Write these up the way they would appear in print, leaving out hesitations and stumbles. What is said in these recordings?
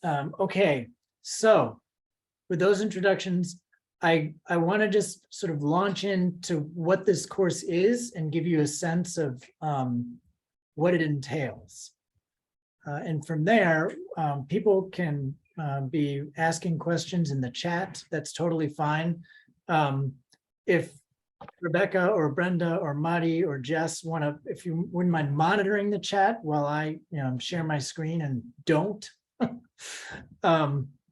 Okay, so with those introductions, I want to just sort of launch into what this course is and give you a sense of what it entails. And from there, people can be asking questions in the chat. That's totally fine. If Rebecca or Brenda or Madi or Jess want to, if you wouldn't mind monitoring the chat while I share my screen and don't,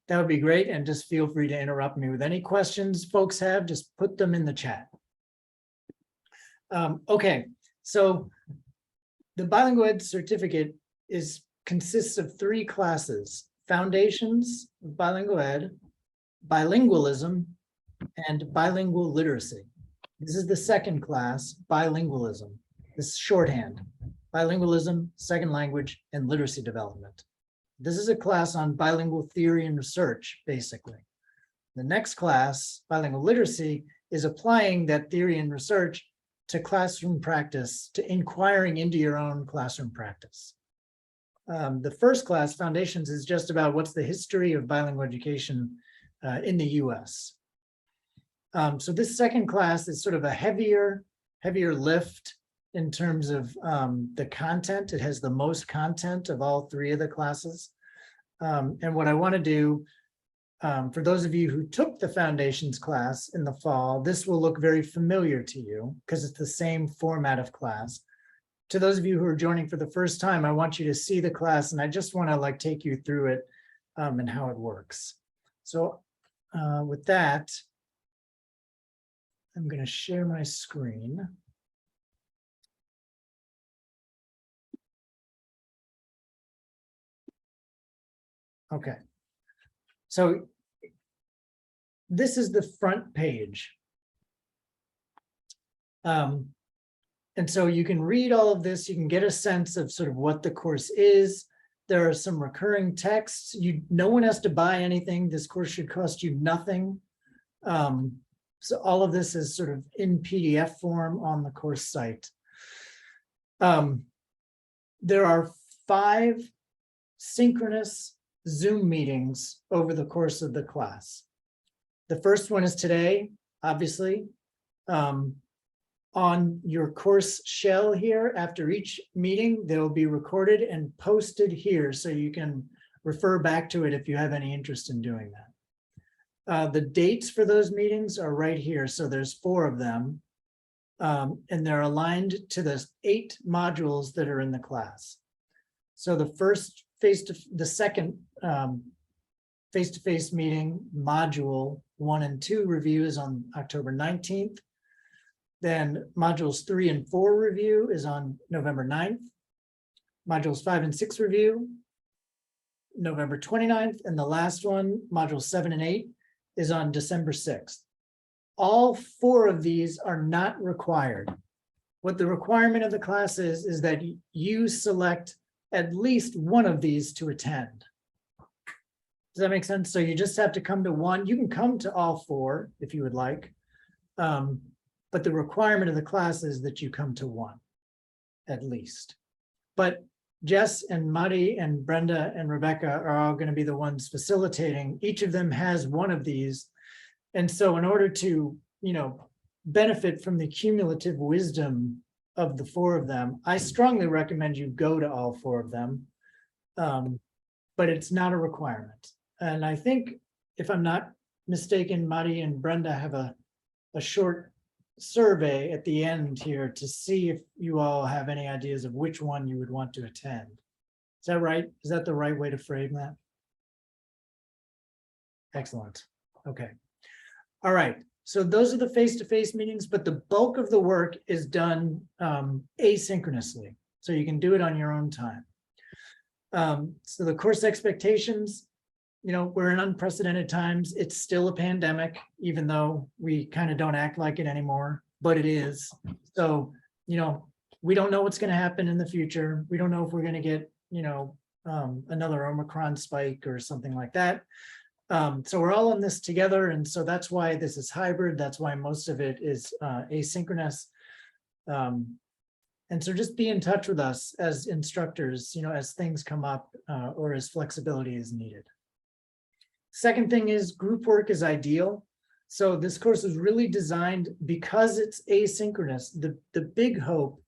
that would be great. And just feel free to interrupt me with any questions folks have, just put them in the chat. Okay, so the Bilingual Ed certificate consists of 3 classes: Foundations of Bilingual Ed, Bilingualism, and Bilingual Literacy. This is the second class, Bilingualism. This is shorthand. Bilingualism, second language, and literacy development. This is a class on bilingual theory and research, basically. The next class, Bilingual Literacy, is applying that theory and research to classroom practice, to inquiring into your own classroom practice. The first class, Foundations, is just about what's the history of bilingual education in the US. So this second class is sort of a heavier lift in terms of the content. It has the most content of all 3 of the classes. And what I want to do, for those of you who took the Foundations class in the fall, this will look very familiar to you because it's the same format of class. To those of you who are joining for the first time, I want you to see the class, and I just want to take you through it and how it works. So with that, I'm going to share my screen. Okay, so this is the front page. And so you can read all of this, you can get a sense of sort of what the course is. There are some recurring texts. No one has to buy anything. This course should cost you nothing. So all of this is sort of in PDF form on the course site. There are 5 synchronous Zoom meetings over the course of the class. The first one is today, obviously. On your course shell here, after each meeting, they'll be recorded and posted here so you can refer back to it if you have any interest in doing that. The dates for those meetings are right here. So there's 4 of them, and they're aligned to the 8 modules that are in the class. So the second face-to-face meeting, module 1 and 2 review is on October 19th. Then modules 3 and 4 review is on November 9th. Modules 5 and 6 review, November 29th. And the last one, modules 7 and 8, is on December 6th. All 4 of these are not required. What the requirement of the class is that you select at least one of these to attend. Does that make sense? So you just have to come to one. You can come to all 4 if you would like. But the requirement of the class is that you come to one, at least. But Jess and Madi and Brenda and Rebecca are all going to be the ones facilitating. Each of them has one of these. And so in order to, benefit from the cumulative wisdom of the 4 of them, I strongly recommend you go to all 4 of them. But it's not a requirement. And I think, if I'm not mistaken, Madi and Brenda have a short survey at the end here to see if you all have any ideas of which one you would want to attend. Is that right? Is that the right way to frame that? Excellent. Okay. All right. So those are the face-to-face meetings, but the bulk of the work is done asynchronously. So you can do it on your own time. So the course expectations, we're in unprecedented times. It's still a pandemic, even though we kind of don't act like it anymore, but it is. So, we don't know what's going to happen in the future. We don't know if we're going to get, another Omicron spike or something like that. So we're all in this together. And so that's why this is hybrid. That's why most of it is asynchronous. And so just be in touch with us as instructors, as things come up or as flexibility is needed. Second thing is group work is ideal. So this course is really designed because it's asynchronous. The big hope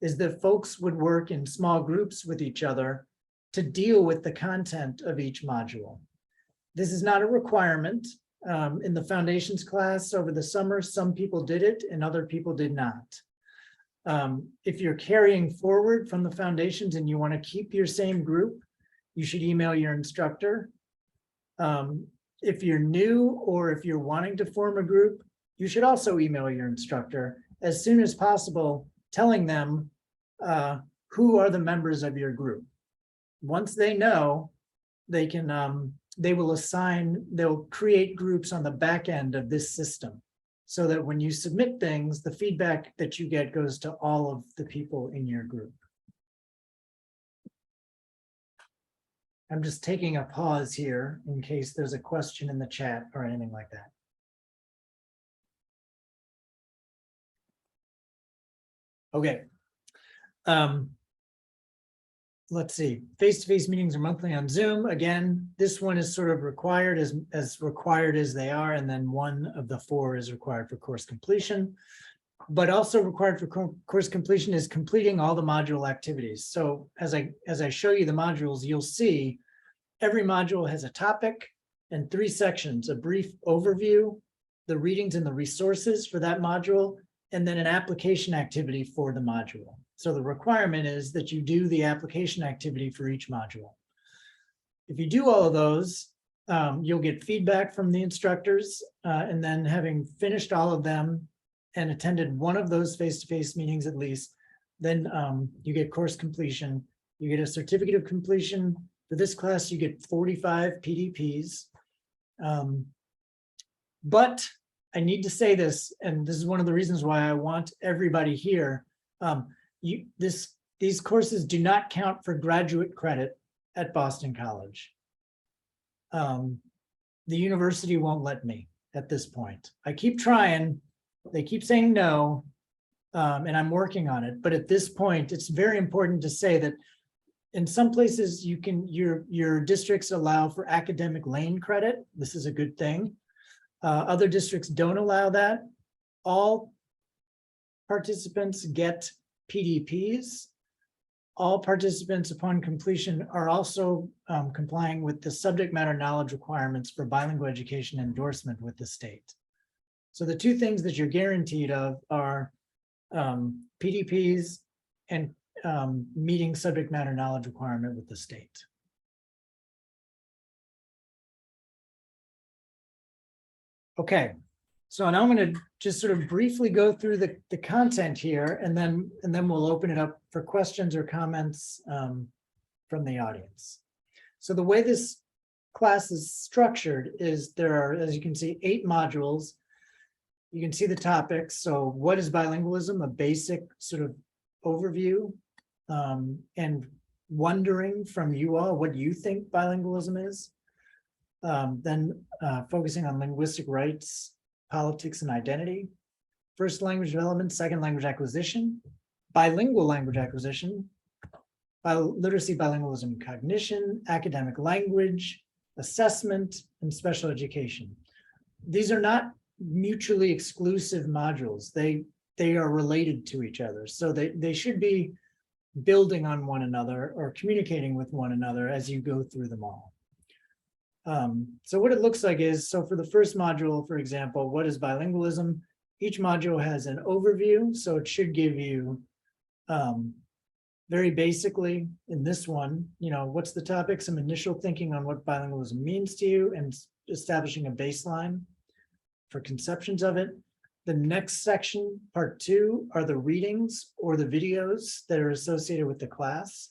is that folks would work in small groups with each other to deal with the content of each module. This is not a requirement. In the foundations class over the summer, some people did it and other people did not. If you're carrying forward from the foundations and you want to keep your same group, you should email your instructor. If you're new or if you're wanting to form a group, you should also email your instructor as soon as possible, telling them who are the members of your group. Once they know, they can they'll create groups on the back end of this system so that when you submit things, the feedback that you get goes to all of the people in your group. I'm just taking a pause here in case there's a question in the chat or anything like that. Okay. Let's see, face-to-face meetings are monthly on Zoom. Again, this one is sort of required as required as they are, and then one of the 4 is required for course completion. But also required for course completion is completing all the module activities. So as I show you the modules, you'll see every module has a topic and 3 sections: a brief overview, the readings and the resources for that module, and then an application activity for the module. So the requirement is that you do the application activity for each module. If you do all of those, you'll get feedback from the instructors, and then having finished all of them and attended one of those face-to-face meetings at least, then you get course completion. You get a certificate of completion. For this class, you get 45 PDPs. But I need to say this, and this is one of the reasons why I want everybody here. These courses do not count for graduate credit at Boston College. The university won't let me at this point. I keep trying, they keep saying no, and I'm working on it. But at this point, it's very important to say that in some places you can, your districts allow for academic lane credit. This is a good thing. Other districts don't allow that. All participants get PDPs. All participants upon completion are also complying with the subject matter knowledge requirements for bilingual education endorsement with the state. So the 2 things that you're guaranteed of are PDPs and meeting subject matter knowledge requirement with the state. Okay. So now I'm going to just sort of briefly go through the content here, and then we'll open it up for questions or comments from the audience. So the way this class is structured is there are, as you can see, 8 modules. You can see the topics. So what is bilingualism? A basic sort of overview, and wondering from you all what you think bilingualism is. Then focusing on linguistic rights, politics and identity, first language development, second language acquisition, bilingual language acquisition, literacy, bilingualism, cognition, academic language, assessment, and special education. These are not mutually exclusive modules. They are related to each other. So they should be building on one another or communicating with one another as you go through them all. So what it looks like is, so for the first module, for example, what is bilingualism? Each module has an overview, so it should give you very basically in this one, what's the topic, some initial thinking on what bilingualism means to you and establishing a baseline for conceptions of it. The next section, part 2, are the readings or the videos that are associated with the class.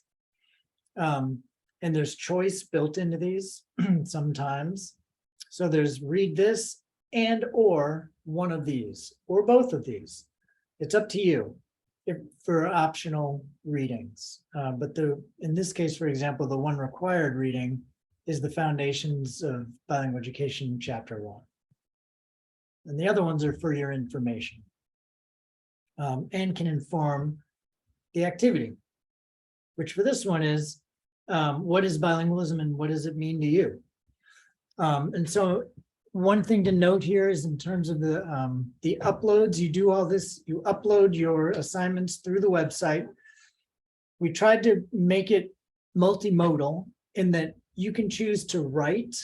And there's choice built into these sometimes. So there's read this and or one of these or both of these. It's up to you for optional readings. But in this case, for example, the one required reading is the Foundations of Bilingual Education, Chapter 1. And the other ones are for your information and can inform the activity, which for this one is, what is bilingualism and what does it mean to you? And so one thing to note here is in terms of the uploads, you do all this, you upload your assignments through the website. We tried to make it multimodal in that you can choose to write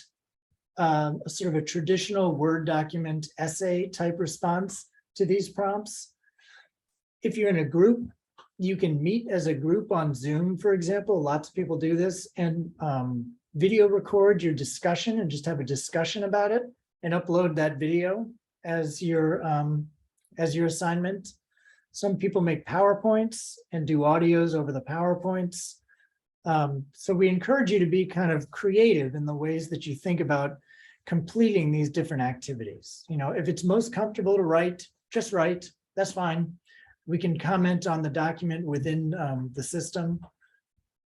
a sort of a traditional Word document essay type response to these prompts. If you're in a group, you can meet as a group on Zoom, for example. Lots of people do this, and video record your discussion and just have a discussion about it and upload that video as your assignment. Some people make PowerPoints and do audios over the PowerPoints. So we encourage you to be kind of creative in the ways that you think about completing these different activities. You know, if it's most comfortable to write, just write, that's fine. We can comment on the document within the system.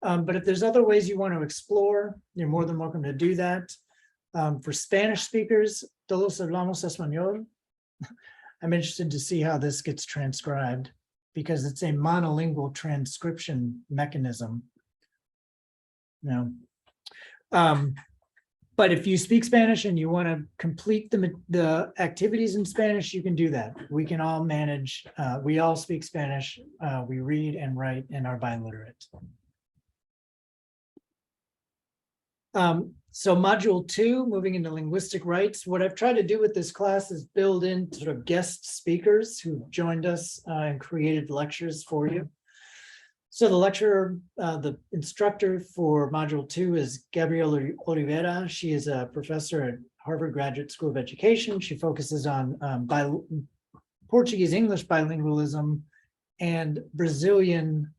But if there's other ways you want to explore, you're more than welcome to do that. For Spanish speakers, todos hablamos español. I'm interested to see how this gets transcribed because it's a monolingual transcription mechanism. No. But if you speak Spanish and you want to complete the activities in Spanish, you can do that. We can all manage, we all speak Spanish, we read and write and are biliterate. So module 2, moving into linguistic rights. What I've tried to do with this class is build in sort of guest speakers who joined us and created lectures for you. So the lecturer, the instructor for module 2 is Gabriela Oliveira. She is a professor at Harvard Graduate School of Education. She focuses on Portuguese-English bilingualism and Brazilian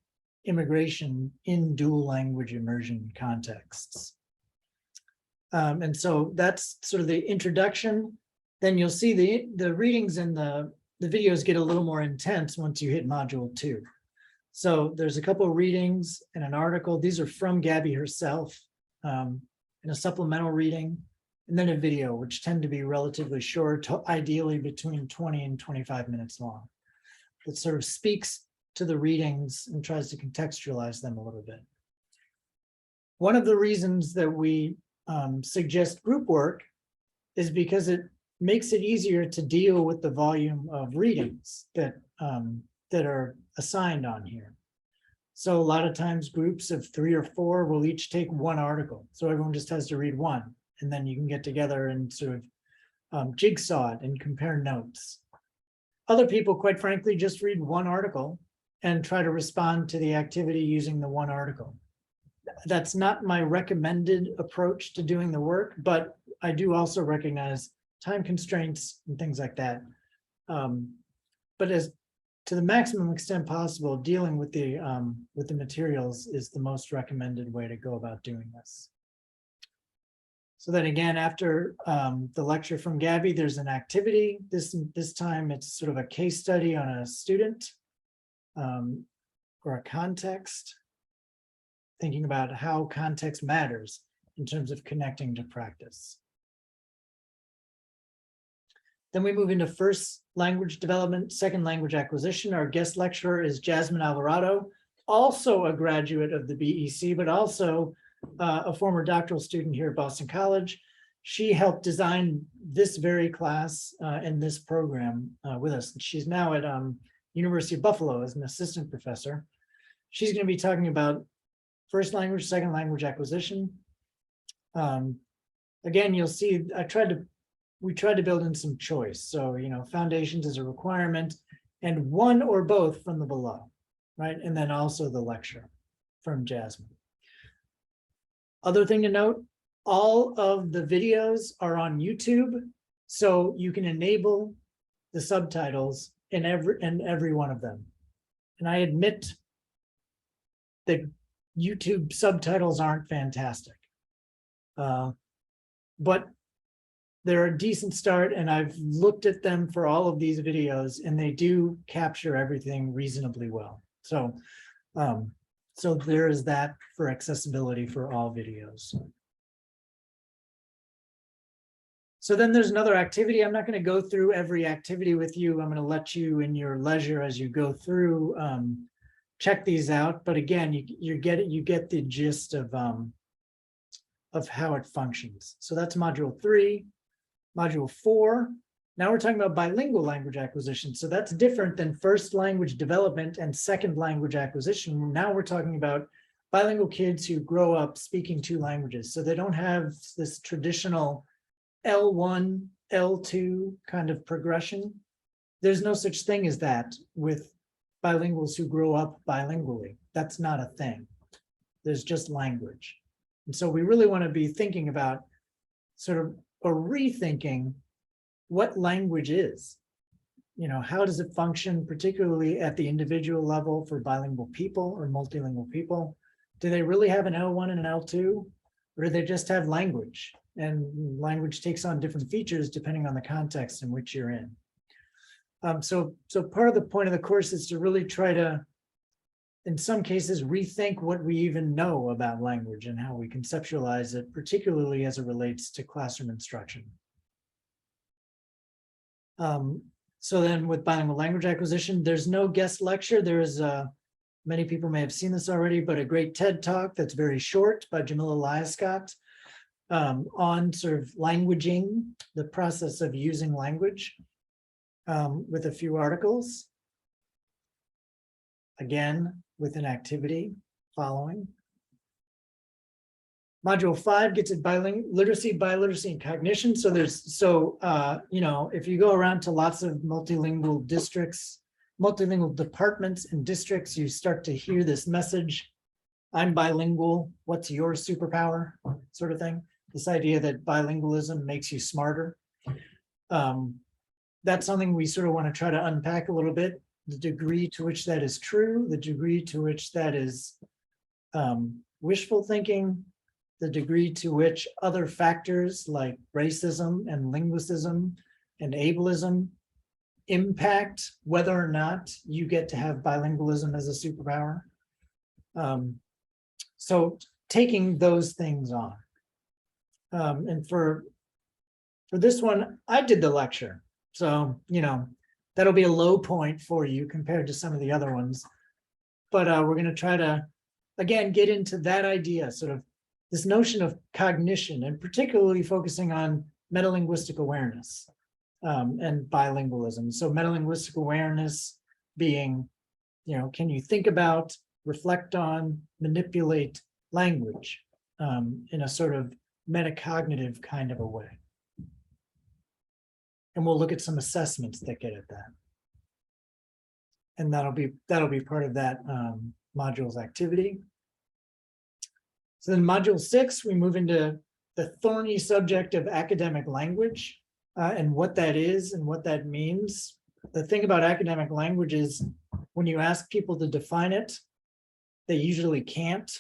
immigration in dual language immersion contexts. And so that's sort of the introduction. Then you'll see the readings and the videos get a little more intense once you hit module 2. So there's a couple of readings and an article. These are from Gabby herself, and a supplemental reading, and then a video, which tend to be relatively short, ideally between 20 and 25 minutes long. It sort of speaks to the readings and tries to contextualize them a little bit. One of the reasons that we suggest group work is because it makes it easier to deal with the volume of readings that are assigned on here. So a lot of times groups of 3 or 4 will each take one article. So everyone just has to read one, and then you can get together and sort of jigsaw it and compare notes. Other people, quite frankly, just read one article and try to respond to the activity using the one article. That's not my recommended approach to doing the work, but I do also recognize time constraints and things like that. But as to the maximum extent possible, dealing with the materials is the most recommended way to go about doing this. So then again, after the lecture from Gabby, there's an activity. This time it's sort of a case study on a student or a context, thinking about how context matters in terms of connecting to practice. Then we move into first language development, second language acquisition. Our guest lecturer is Jasmine Alvarado, also a graduate of the BEC, but also a former doctoral student here at Boston College. She helped design this very class and this program with us. She's now at University of Buffalo as an assistant professor. She's going to be talking about first language, second language acquisition. Again, you'll see we tried to build in some choice. So, you know, foundations is a requirement and one or both from the below, right? And then also the lecture from Jasmine. Other thing to note, all of the videos are on YouTube, so you can enable the subtitles in every one of them. And I admit that YouTube subtitles aren't fantastic, but they're a decent start, and I've looked at them for all of these videos, and they do capture everything reasonably well. So, so there is that for accessibility for all videos. So then there's another activity. I'm not going to go through every activity with you. I'm going to let you in your leisure as you go through, check these out. But again, you get the gist of of how it functions. So that's module 3. Module 4, now we're talking about bilingual language acquisition. So that's different than first language development and second language acquisition. Now we're talking about bilingual kids who grow up speaking 2 languages. So they don't have this traditional L1, L2 kind of progression. There's no such thing as that with bilinguals who grow up bilingually. That's not a thing. There's just language. And so we really want to be thinking about sort of or rethinking what language is. You know, how does it function, particularly at the individual level for bilingual people or multilingual people? Do they really have an L1 and an L2, or do they just have language? And language takes on different features depending on the context in which you're in. So part of the point of the course is to really try to, in some cases, rethink what we even know about language and how we conceptualize it, particularly as it relates to classroom instruction. So then with bilingual language acquisition, there's no guest lecture. There is many people may have seen this already, but a great TED Talk that's very short by Jamila Lyascott on sort of languaging, the process of using language, with a few articles. Again, with an activity following. Module 5 gets at literacy, biliteracy, and cognition. So you know, if you go around to lots of multilingual districts, multilingual departments and districts, you start to hear this message, I'm bilingual, what's your superpower, sort of thing. This idea that bilingualism makes you smarter. That's something we sort of want to try to unpack a little bit. The degree to which that is true, the degree to which that is wishful thinking, the degree to which other factors like racism and linguicism and ableism impact whether or not you get to have bilingualism as a superpower. So taking those things on. And for this one, I did the lecture. So, you know, that'll be a low point for you compared to some of the other ones. But we're going to try to, again, get into that idea, sort of this notion of cognition, and particularly focusing on metalinguistic awareness and bilingualism. So metalinguistic awareness being, you know, can you think about, reflect on, manipulate language in a sort of metacognitive kind of a way. And we'll look at some assessments that get at that. And that'll be part of that module's activity. So then module 6, we move into the thorny subject of academic language and what that is and what that means. The thing about academic language is when you ask people to define it, they usually can't.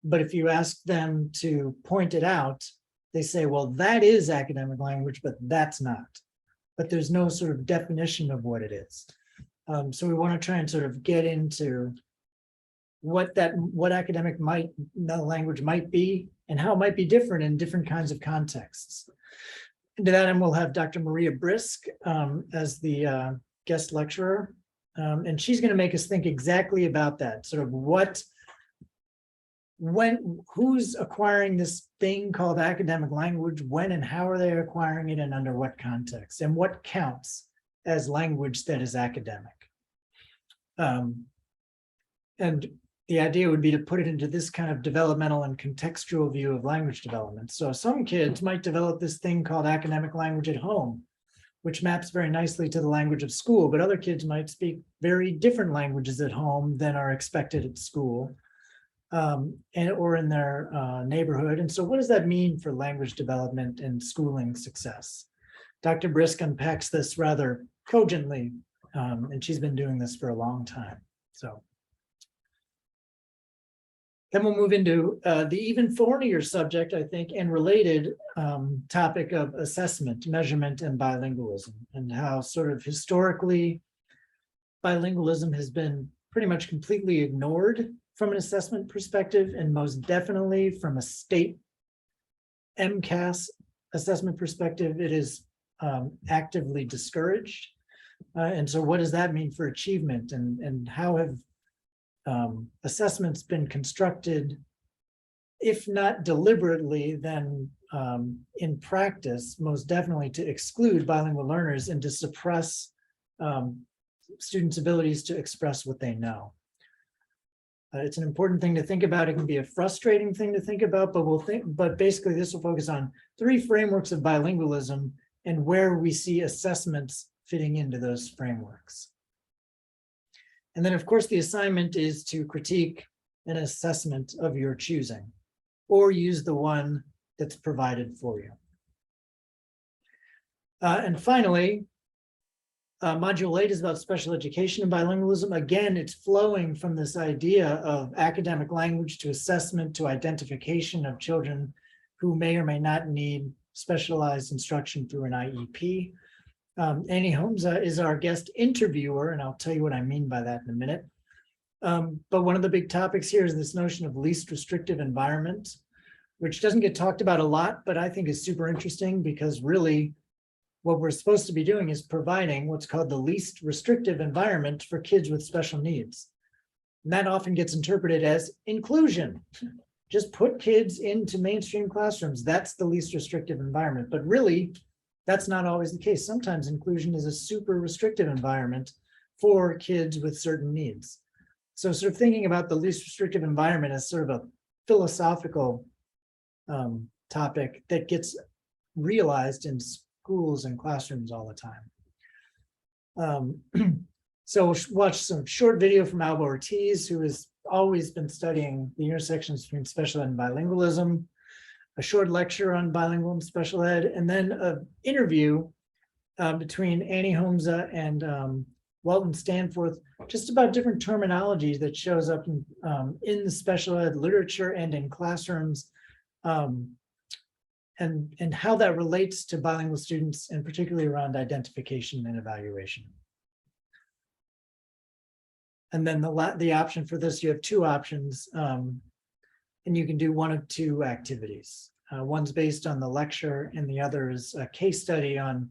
But if you ask them to point it out, they say, well, that is academic language, but that's not. But there's no sort of definition of what it is. So we want to try and sort of get into what academic language might be and how it might be different in different kinds of contexts. And to that end, we'll have Dr. Maria Brisk as the guest lecturer. And she's going to make us think exactly about that, sort of who's acquiring this thing called academic language, when and how are they acquiring it, and under what context, and what counts as language that is academic. And the idea would be to put it into this kind of developmental and contextual view of language development. So some kids might develop this thing called academic language at home, which maps very nicely to the language of school, but other kids might speak very different languages at home than are expected at school. Or in their neighborhood. And so what does that mean for language development and schooling success? Dr. Brisk unpacks this rather cogently, and she's been doing this for a long time. So then we'll move into the even thornier subject, I think, and related topic of assessment, measurement, and bilingualism, and how sort of historically bilingualism has been pretty much completely ignored from an assessment perspective, and most definitely from a state MCAS assessment perspective, it is actively discouraged. And so what does that mean for achievement, and how have assessments been constructed if not deliberately, then in practice, most definitely to exclude bilingual learners and to suppress students' abilities to express what they know. It's an important thing to think about. It can be a frustrating thing to think about, but basically this will focus on 3 frameworks of bilingualism and where we see assessments fitting into those frameworks. And then of course, the assignment is to critique an assessment of your choosing, or use the one that's provided for you. And finally, Module 8 is about special education and bilingualism. Again, it's flowing from this idea of academic language to assessment to identification of children who may or may not need specialized instruction through an IEP. Annie Holmza is our guest interviewer, and I'll tell you what I mean by that in a minute. But one of the big topics here is this notion of least restrictive environment, which doesn't get talked about a lot, but I think is super interesting because really what we're supposed to be doing is providing what's called the least restrictive environment for kids with special needs. And that often gets interpreted as inclusion. Just put kids into mainstream classrooms. That's the least restrictive environment. But really, that's not always the case. Sometimes inclusion is a super restrictive environment for kids with certain needs. So sort of thinking about the least restrictive environment as sort of a philosophical topic that gets realized in schools and classrooms all the time. So we'll watch some short video from Alba Ortiz, who has always been studying the intersections between special ed and bilingualism, a short lecture on bilingual and special ed, and then an interview between Annie Holmza and Walton Stanforth, just about different terminology that shows up in the special ed literature and in classrooms, and how that relates to bilingual students, and particularly around identification and evaluation. And then the option for this, you have 2 options, and you can do one of 2 activities. One's based on the lecture, and the other is a case study on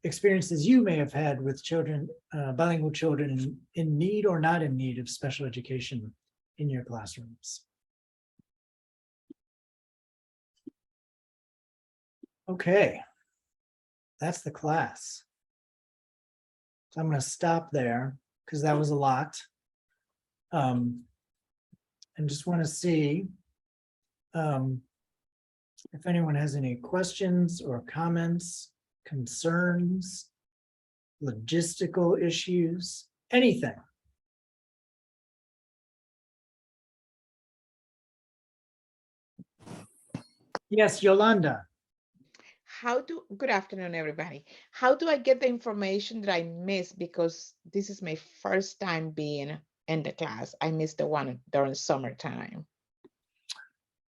experiences you may have had with children, bilingual children in need or not in need of special education in your classrooms. Okay, that's the class. So I'm going to stop there because that was a lot. And just want to see if anyone has any questions or comments, concerns, logistical issues, anything. Yes, Yolanda. Good afternoon, everybody. How do I get the information that I missed? Because this is my first time being in the class. I missed the one during summertime.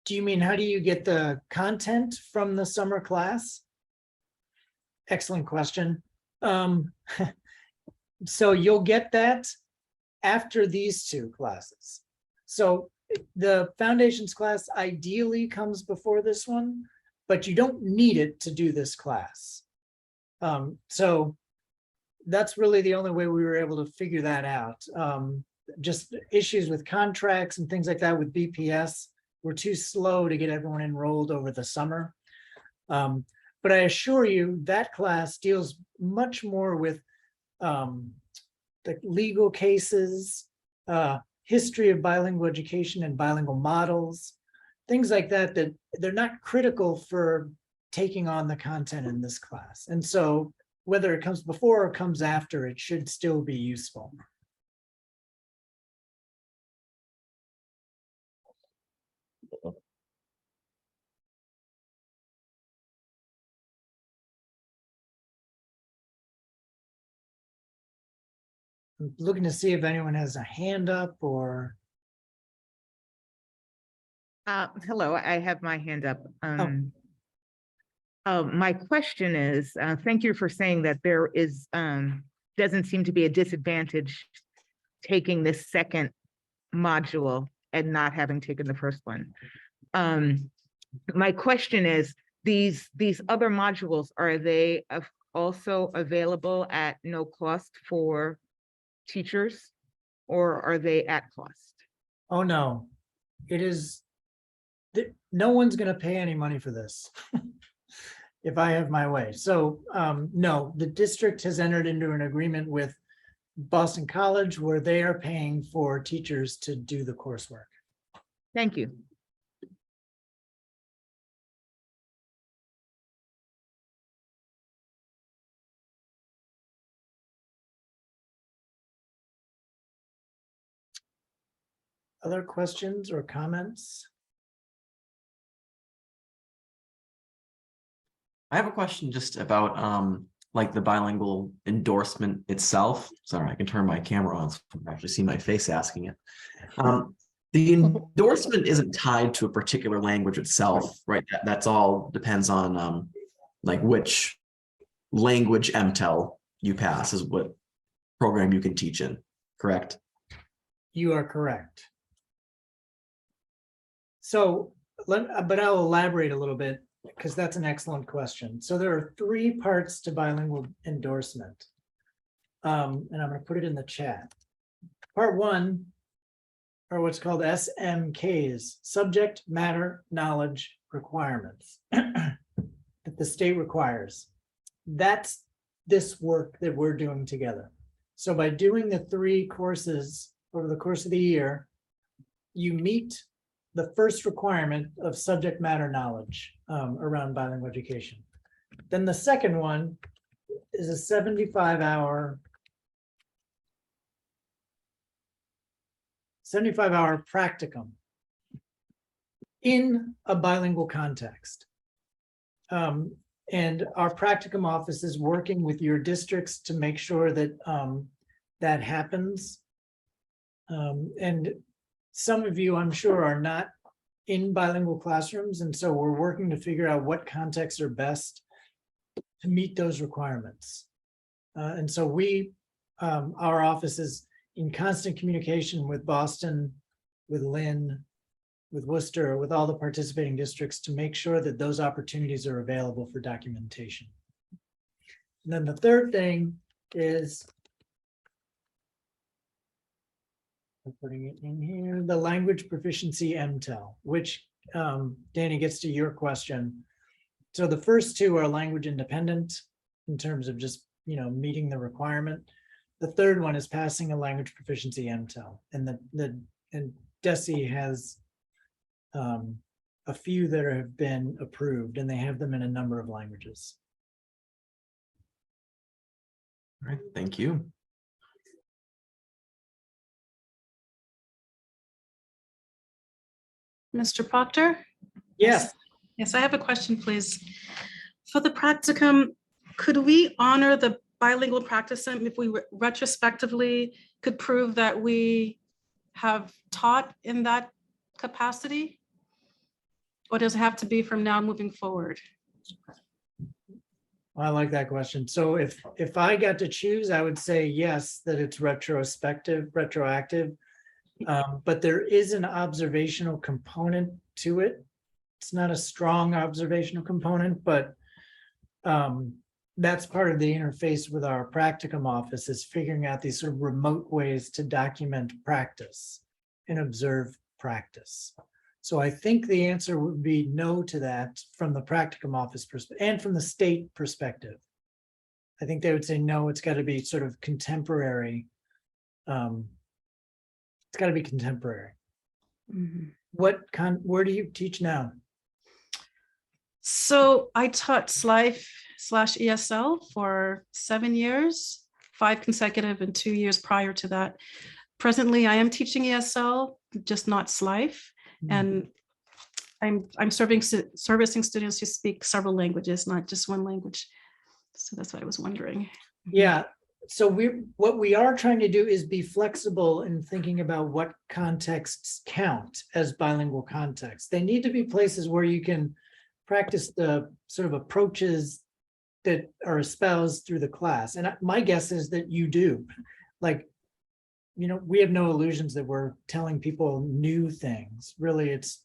Do you mean, how do you get the content from the summer class? Excellent question. So you'll get that after these 2 classes. So the foundations class ideally comes before this one, but you don't need it to do this class. So that's really the only way we were able to figure that out. Just issues with contracts and things like that with BPS were too slow to get everyone enrolled over the summer. But I assure you that class deals much more with the legal cases, history of bilingual education and bilingual models, things like that, that they're not critical for taking on the content in this class. And so whether it comes before or comes after, it should still be useful. I'm looking to see if anyone has a hand up or. Hello, I have my hand up. My question is, thank you for saying that there is, doesn't seem to be a disadvantage taking this second module and not having taken the first one. My question is, these other modules, are they also available at no cost for teachers, or are they at cost? Oh, no. it is, no one's gonna pay any money for this. If I have my way. So no, the district has entered into an agreement with Boston College where they are paying for teachers to do the coursework. Thank you. Other questions or comments? I have a question just about like the bilingual endorsement itself. Sorry, I can turn my camera on so you can actually see my face asking it. The endorsement isn't tied to a particular language itself, right? That's all depends on like which language MTEL you pass is what program you can teach in, correct? You are correct. So, but I'll elaborate a little bit because that's an excellent question. So there are 3 parts to bilingual endorsement. And I'm going to put it in the chat. Part 1 are what's called SMKs, subject matter knowledge requirements that the state requires. That's this work that we're doing together. So by doing the 3 courses over the course of the year, you meet the first requirement of subject matter knowledge around bilingual education. Then the second one is a 75-hour practicum in a bilingual context. And our practicum office is working with your districts to make sure that that happens. And some of you, I'm sure, are not in bilingual classrooms, and so we're working to figure out what contexts are best to meet those requirements. And so our office is in constant communication with Boston, with Lynn, with Worcester, with all the participating districts to make sure that those opportunities are available for documentation. And then the third thing is, I'm putting it in here, the language proficiency MTEL, which Danny gets to your question. So the first 2 are language independent in terms of just, meeting the requirement. The third one is passing a language proficiency MTEL, and and DESE has a few that have been approved, and they have them in a number of languages. All right, thank you. Mr. Proctor? Yes, Yes, I have a question, please. For the practicum, could we honor the bilingual practicum if we retrospectively could prove that we have taught in that capacity? Or does it have to be from now moving forward? I like that question. So if I got to choose, I would say yes, that it's retroactive. But there is an observational component to it. It's not a strong observational component, but that's part of the interface with our practicum office, is figuring out these sort of remote ways to document practice and observe practice. So I think the answer would be no to that from the practicum office perspective and from the state perspective. I think they would say, no, it's got to be sort of contemporary. It's got to be contemporary. Mhm. Where do you teach now? So I taught SLIFE/ESL for 7 years, 5 consecutive and 2 years prior to that. Presently, I am teaching ESL, just not SLIFE. And I'm servicing students who speak several languages, not just one language. So that's what I was wondering. Yeah, so what we are trying to do is be flexible in thinking about what contexts count as bilingual contexts. They need to be places where you can practice the sort of approaches that are espoused through the class. And my guess is that you do. Like, we have no illusions that we're telling people new things. Really, it's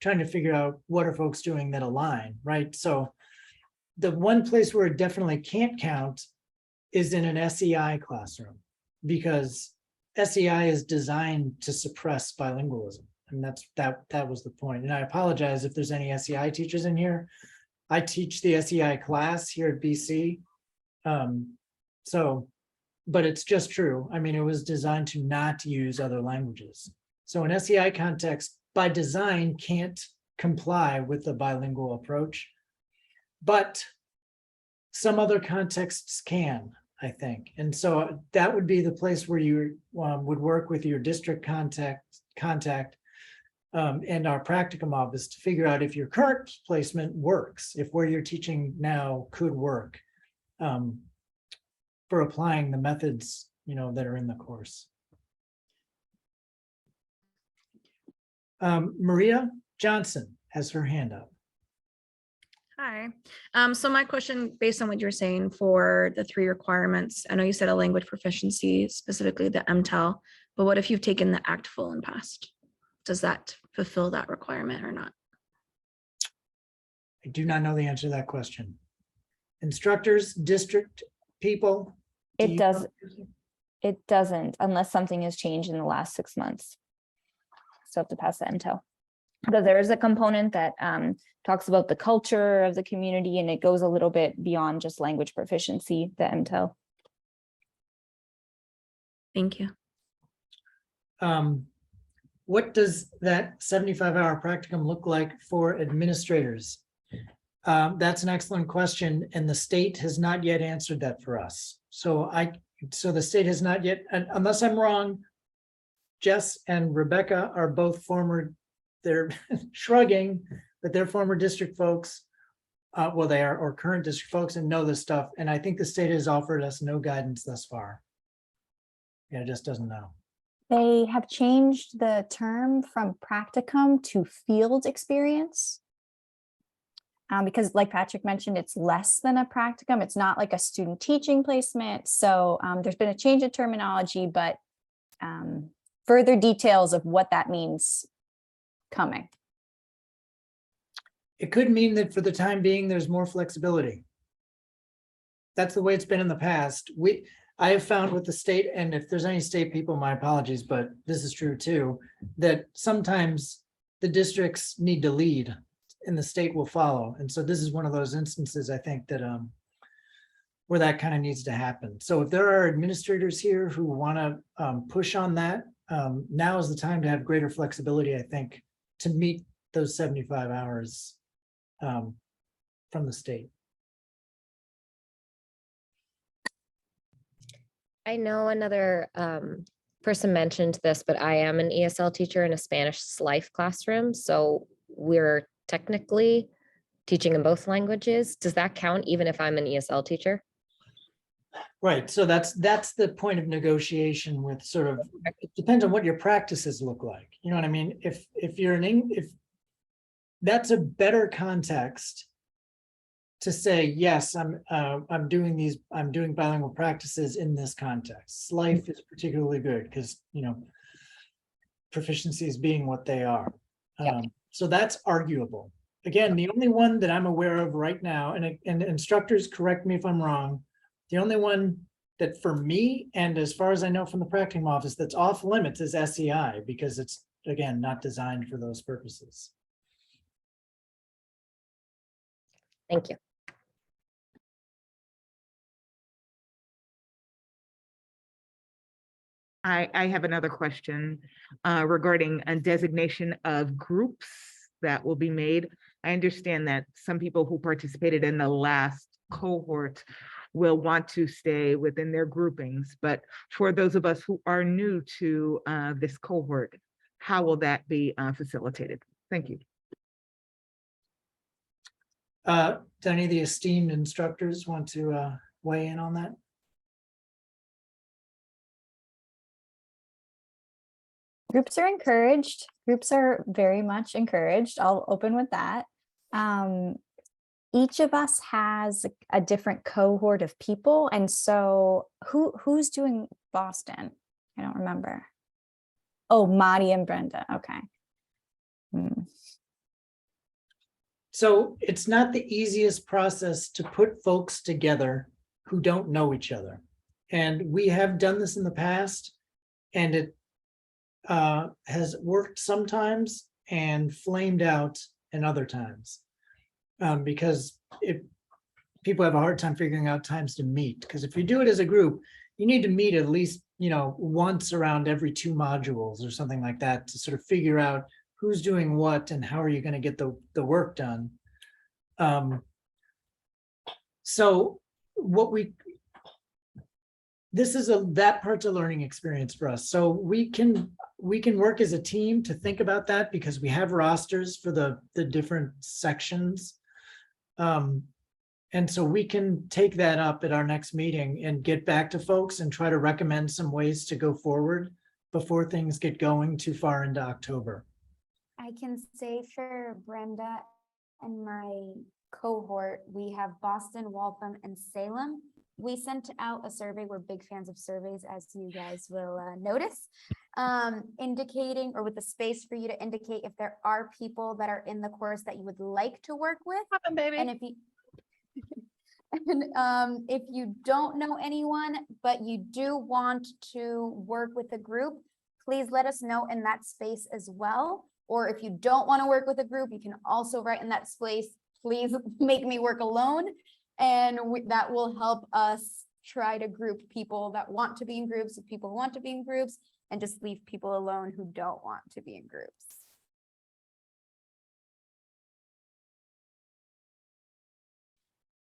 trying to figure out what are folks doing that align, right? So the one place where it definitely can't count is in an SEI classroom, because SEI is designed to suppress bilingualism. And that was the point. And I apologize if there's any SEI teachers in here. I teach the SEI class here at BC. So, but it's just true. I mean, it was designed to not use other languages. So an SEI context by design can't comply with the bilingual approach, but some other contexts can, I think. And so that would be the place where you would work with your district contact and our practicum office to figure out if your current placement works, if where you're teaching now could work for applying the methods, that are in the course. Maria Johnson has her hand up. Hi. So my question, based on what you're saying for the 3 requirements, I know you said a language proficiency, specifically the MTEL, but what if you've taken the ACT full and passed? Does that fulfill that requirement or not? I do not know the answer to that question. Instructors, district people? do It you does. know? It doesn't unless something has changed in the last 6 months. So have to pass the MTEL. Because there is a component that talks about the culture of the community, and it goes a little bit beyond just language proficiency, the MTEL. Thank you. What does that 75-hour practicum look like for administrators? That's an excellent question, and the state has not yet answered that for us. So the state has not yet, unless I'm wrong, Jess and Rebecca are both they're shrugging, but they're former district folks. Well, they are, or current district folks, and know this stuff. And I think the state has offered us no guidance thus far. Yeah, it just doesn't know. They have changed the term from practicum to field experience. Because like Patrick mentioned, it's less than a practicum. It's not like a student teaching placement. So there's been a change of terminology, but further details of what that means coming. It could mean that for the time being, there's more flexibility. That's the way it's been in the past. I have found with the state, and if there's any state people, my apologies, but this is true too, that sometimes the districts need to lead and the state will follow. And so this is one of those instances, I think, that where that kind of needs to happen. So if there are administrators here who want to push on that, now is the time to have greater flexibility, I think, to meet those 75 hours from the state. I know another person mentioned this, but I am an ESL teacher in a Spanish SLIFE classroom. So we're technically teaching in both languages. Does that count even if I'm an ESL teacher? Right. So that's the point of negotiation with sort of, it depends on what your practices look like. You know what I mean? If you're if that's a better context to say, yes, I'm doing bilingual practices in this context. Life is particularly good because, proficiencies being what they are. Yep. So that's arguable. Again, the only one that I'm aware of right now, and instructors correct me if I'm wrong, the only one that for me, and as far as I know from the practicum office, that's off limits is SEI, because it's, again, not designed for those purposes. Thank you. I have another question regarding a designation of groups that will be made. I understand that some people who participated in the last cohort will want to stay within their groupings, but for those of us who are new to this cohort, how will that be facilitated? Thank you. Do any of the esteemed instructors want to weigh in on that? Groups are encouraged. Groups are very much encouraged. I'll open with that. Each of us has a different cohort of people. And so who's doing Boston? I don't remember. Oh, Madi and Brenda. Okay. So it's not the easiest process to put folks together who don't know each other. And we have done this in the past, and has worked sometimes and flamed out in other times. Because people have a hard time figuring out times to meet, because if you do it as a group, you need to meet at least, once around every 2 modules or something like that to sort of figure out who's doing what and how are you going to get the work done. So that part's a learning experience for us. So we can work as a team to think about that because we have rosters for the different sections. And so we can take that up at our next meeting and get back to folks and try to recommend some ways to go forward before things get going too far into October. I can say for Brenda and my cohort, we have Boston, Waltham, and Salem. We sent out a survey. We're big fans of surveys, as you guys will notice, indicating, or with the space for you to indicate if there are people that are in the course that you would like to work with. And if you and if you don't know anyone, but you do want to work with a group, please let us know in that space as well. Or if you don't want to work with a group, you can also write in that space, please make me work alone. And that will help us try to group people that want to be in groups with people who want to be in groups, and just leave people alone who don't want to be in groups.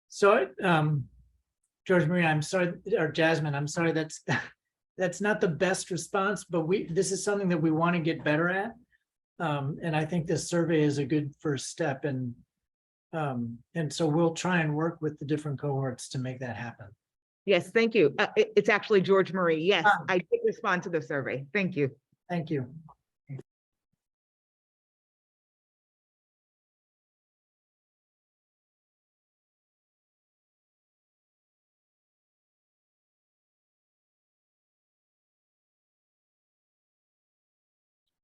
So, George Maria, I'm sorry, or Jasmine, I'm sorry, that's not the best response, but this is something that we want to get better at. And I think this survey is a good first step, and so we'll try and work with the different cohorts to make that happen. Yes, thank you. It's actually George Marie. Yes, I did respond to the survey. Thank you. Thank you.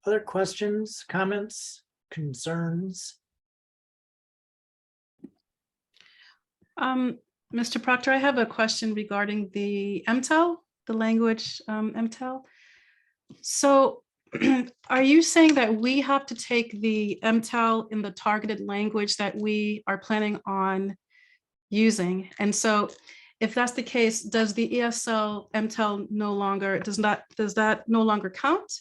Other questions, comments, concerns? Mr. Proctor, I have a question regarding the MTEL, the language MTEL. So are you saying that we have to take the MTEL in the targeted language that we are planning on using? And so if that's the case, does the ESL MTEL no longer, does that no longer count?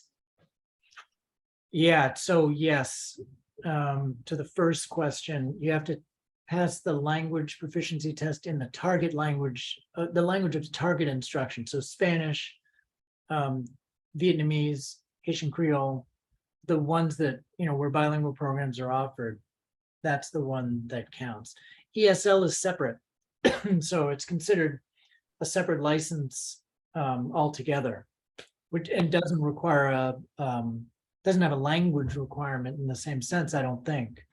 Yeah, so yes, to the first question, you have to pass the language proficiency test in the target language, the language of target instruction. So Spanish, Vietnamese, Haitian Creole, the ones that, where bilingual programs are offered, that's the one that counts. ESL is separate. So it's considered a separate license altogether, and doesn't require doesn't have a language requirement in the same sense, I don't think.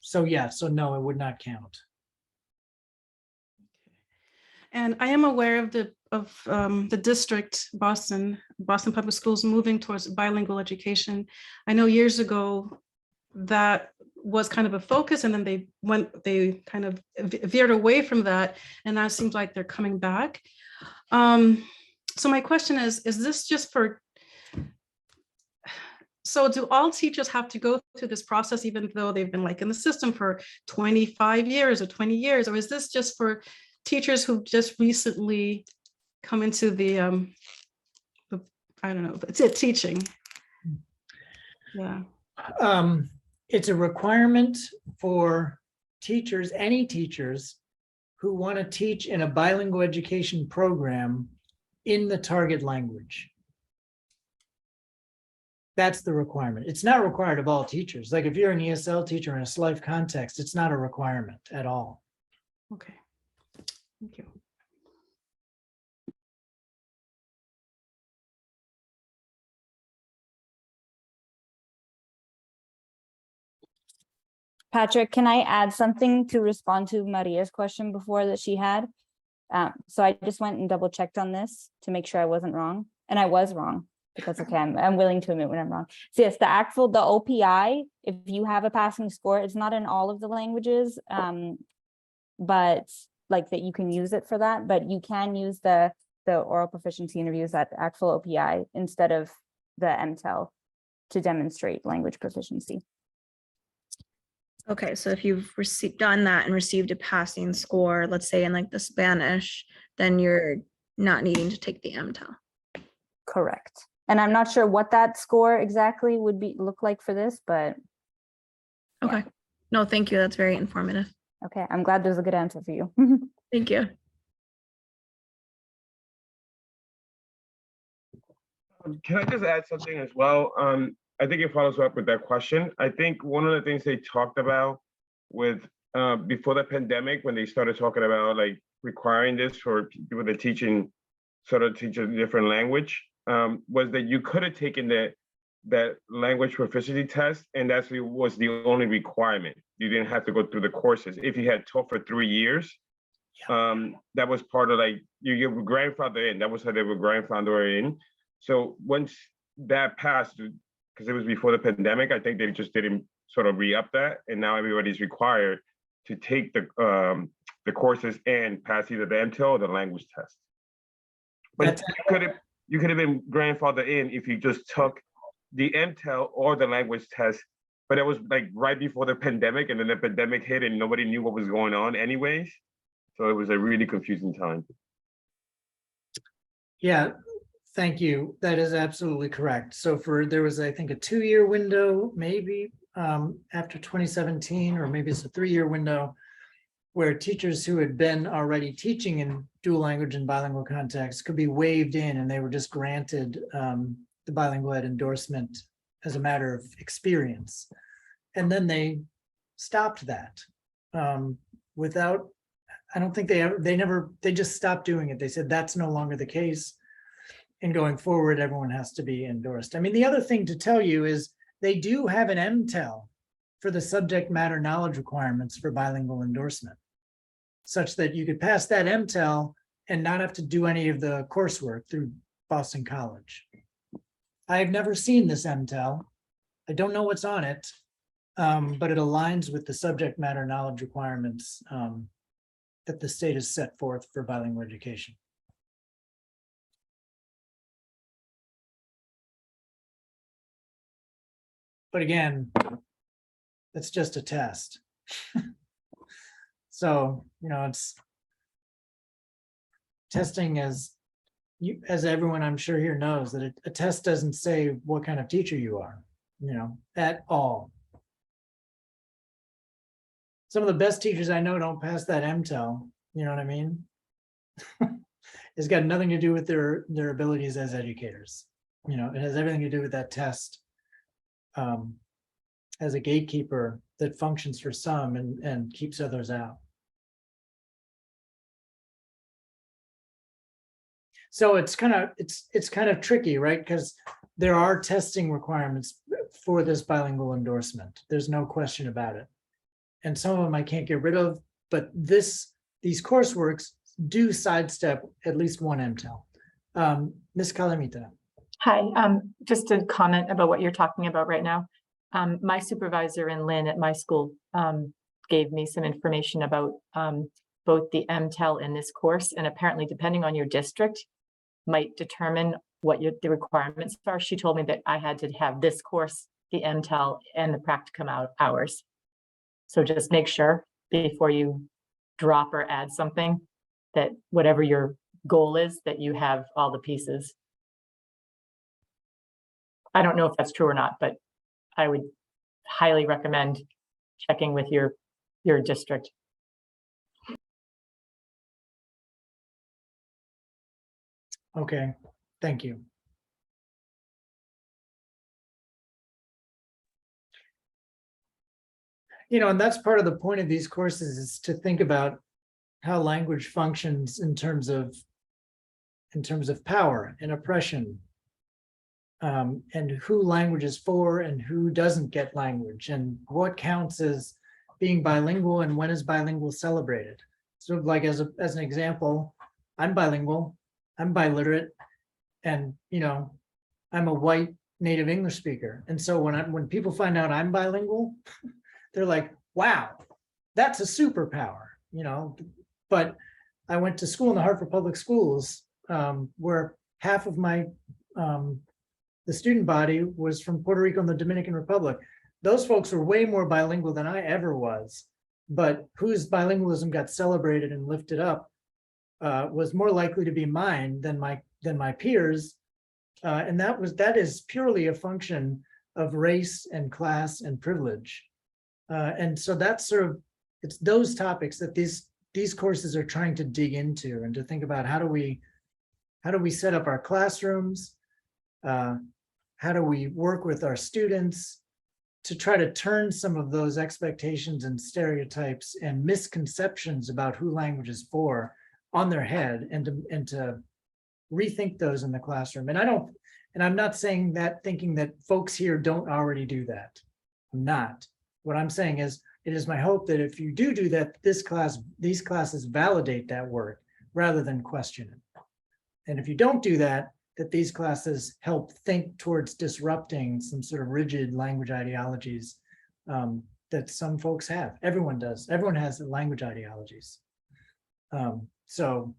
So yeah, so no, it would not count. And I am aware of the district, Boston Public Schools, moving towards bilingual education. I know years ago that was kind of a focus, and then they kind of veered away from that, and now it seems like they're coming back. So my question is this just for, so do all teachers have to go through this process even though they've been in the system for 25 years or 20 years, or is this just for teachers who've just recently come into the I don't know, it's teaching? Yeah. It's a requirement for teachers, any teachers who want to teach in a bilingual education program in the target language. That's the requirement. It's not required of all teachers. Like if you're an ESL teacher in a SLIFE context, it's not a requirement at all. Okay. Thank you. Patrick, can I add something to respond to Maria's question before that she had? So I just went and double checked on this to make sure I wasn't wrong, and I was wrong. But that's okay. I'm willing to admit when I'm wrong. So yes, the OPI, if you have a passing score, it's not in all of the languages, but that you can use it for that. But you can use the the oral proficiency interviews at actual OPI instead of the MTEL to demonstrate language proficiency. Okay, so if you've done that and received a passing score, let's say in like the Spanish, then you're not needing to take the MTEL. Correct. And I'm not sure what that score exactly would look like for this, but Okay. No, thank you. That's very informative. okay, I'm glad there's a good answer for you. Thank you. Can I just add something as well? I think it follows up with that question. I think one of the things they talked about with before the pandemic, when they started talking about like requiring this for people that teach a different language, was that you could have taken that language proficiency test, and that was the only requirement. You didn't have to go through the courses. If you had taught for 3 years, that was part of like you were grandfathered in. That was how they were grandfathered in. So once that passed, because it was before the pandemic, I think they just didn't sort of re-up that, and now everybody's required to take the courses and pass either the MTEL or the language test. But you could have been grandfathered in if you just took the MTEL or the language test, but it was like right before the pandemic, and then the pandemic hit and nobody knew what was going on anyways. So it was a really confusing time. Yeah, thank you. That is absolutely correct. So there was, I think, a 2-year window, maybe after 2017, or maybe it's a 3-year window, where teachers who had been already teaching in dual language and bilingual contexts could be waived in, and they were just granted the bilingual ed endorsement as a matter of experience. And then they stopped that without, I don't think they just stopped doing it. They said that's no longer the case. And going forward, everyone has to be endorsed. I mean, the other thing to tell you is they do have an MTEL for the subject matter knowledge requirements for bilingual endorsement, such that you could pass that MTEL and not have to do any of the coursework through Boston College. I've never seen this MTEL. I don't know what's on it, but it aligns with the subject matter knowledge requirements that the state has set forth for bilingual education. But again, it's just a test. So, it's testing as everyone I'm sure here knows that a test doesn't say what kind of teacher you are, at all. Some of the best teachers I know don't pass that MTEL, you know what I mean? It's got nothing to do with their abilities as educators. It has everything to do with that test as a gatekeeper that functions for some and keeps others out. So it's kind of tricky, right? Because there are testing requirements for this bilingual endorsement. There's no question about it. And some of them I can't get rid of, but these courseworks do sidestep at least one MTEL. Ms. Calamita. Hi, just a comment about what you're talking about right now. My supervisor in Lynn at my school gave me some information about both the MTEL and this course, and apparently depending on your district might determine what the requirements are. She told me that I had to have this course, the MTEL, and the practicum hours. So just make sure before you drop or add something that whatever your goal is, that you have all the pieces. I don't know if that's true or not, but I would highly recommend checking with your district. Okay, thank you. And that's part of the point of these courses, is to think about how language functions in terms of power and oppression, and who language is for and who doesn't get language, and what counts as being bilingual and when is bilingual celebrated. So like as an example, I'm bilingual, I'm biliterate, and I'm a white native English speaker. And so when people find out I'm bilingual, they're like, wow, that's a superpower, But I went to school in the Hartford Public Schools, where half of my, the student body was from Puerto Rico and the Dominican Republic. Those folks were way more bilingual than I ever was, but whose bilingualism got celebrated and lifted up was more likely to be mine than my peers. And that is purely a function of race and class and privilege. And so that's sort of, it's those topics that these courses are trying to dig into and to think about how do we set up our classrooms? How do we work with our students to try to turn some of those expectations and stereotypes and misconceptions about who language is for on their head and to rethink those in the classroom. And I'm not saying that thinking that folks here don't already do that. I'm not. What I'm saying is, it is my hope that if you do that, these classes validate that work rather than question it. And if you don't do that, that these classes help think towards disrupting some sort of rigid language ideologies that some folks have. Everyone does. Everyone has language ideologies. So